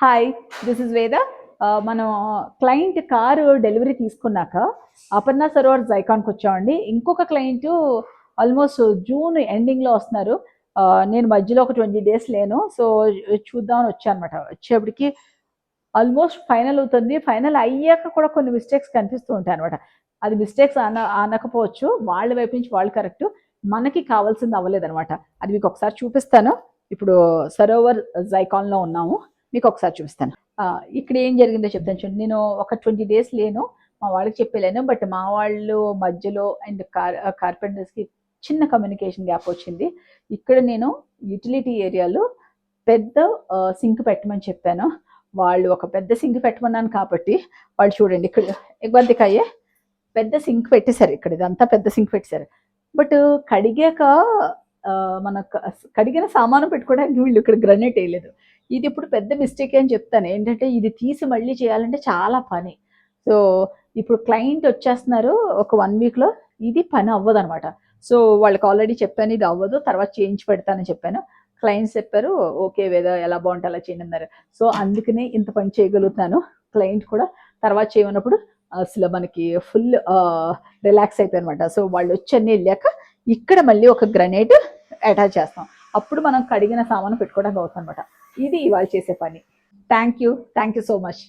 Hi, this is వేద. మనం client car delivery తీసుకున్నాక అపర్ణ సరోవర్ జైకాన్కి వచ్చామండి. ఇంకొక క్లయింట్ ఆల్మోస్ట్ జూన్ ఎండింగ్లో వస్తున్నారు. నేను మధ్యలో ఒక 20 days లేను, సో చూద్దామని వచ్చాను అనమాట. వచ్చేప్పటికి ఆల్మోస్ట్ ఫైనల్ అవుతుంది. ఫైనల్ అయ్యాక కూడా కొన్ని మిస్టేక్స్ కనిపిస్తూ ఉంటాయి అనమాట. అది మిస్టేక్స్ అనకపోవచ్చు, వాళ్ళ వైపు నుంచి వాళ్ళు కరెక్ట్, మనకి కావాల్సింది అవ్వలేదనమాట. అది మీకు ఒకసారి చూపిస్తాను. ఇప్పుడు సరోవర్ జైకాన్లో ఉన్నాము, మీకు ఒకసారి చూపిస్తాను. ఇక్కడ ఏం జరిగిందో చెప్తాను చూడండి. నేను ఒక 20 days లేను, మా వాళ్ళకి చెప్పలేను. బట్ మా వాళ్ళు మధ్యలో అండ్ కార్పెంటర్స్కి చిన్న కమ్యూనికేషన్ గ్యాప్ వచ్చింది. ఇక్కడ నేను యూటిలిటీ ఏరియాలో పెద్ద సింక్ పెట్టమని చెప్పాను. వాళ్ళు ఒక పెద్ద సింక్ పెట్టమన్నాను కాబట్టి వాళ్ళు చూడండి ఇక్కడ ఇబ్బందికయ్యే పెద్ద సింక్ పెట్టేశారు. ఇక్కడ ఇదంతా పెద్ద సింక్ పెట్టేశారు. బట్ కడిగాక మన కడిగిన సామాను పెట్టుకోవడానికి వీళ్ళు ఇక్కడ గ్రనైట్ వేయలేదు. ఇది ఇప్పుడు పెద్ద మిస్టేక్ అని చెప్తాను. ఏంటంటే ఇది తీసి మళ్ళీ చేయాలంటే చాలా పని. సో ఇప్పుడు క్లయింట్ వచ్చేస్తున్నారు ఒక 1 weekలో, ఇది పని అవ్వదు అనమాట. సో వాళ్ళకి ఆల్రెడీ చెప్పాను ఇది అవ్వదు, తర్వాత చేయించి పెడతానని చెప్పాను. క్లయింట్స్ చెప్పారు ఓకే వేద ఎలా బాగుంటే అలా చేయండి అన్నారు. సో అందుకనే ఇంత పని చేయగలుగుతాను. క్లయింట్ కూడా తర్వాత చేయమన్నప్పుడు అసలు మనకి ఫుల్ రిలాక్స్ అయిపోయి అనమాట. సో వాళ్ళు వచ్చి అన్నీ వెళ్ళాక ఇక్కడ మళ్ళీ ఒక గ్రనైట్ అటాచ్ చేస్తాం. అప్పుడు మనం కడిగిన సామాను పెట్టుకోవడానికి అవుతుంది అనమాట. ఇది ఇవాళ చేసే పని. Thank you so much.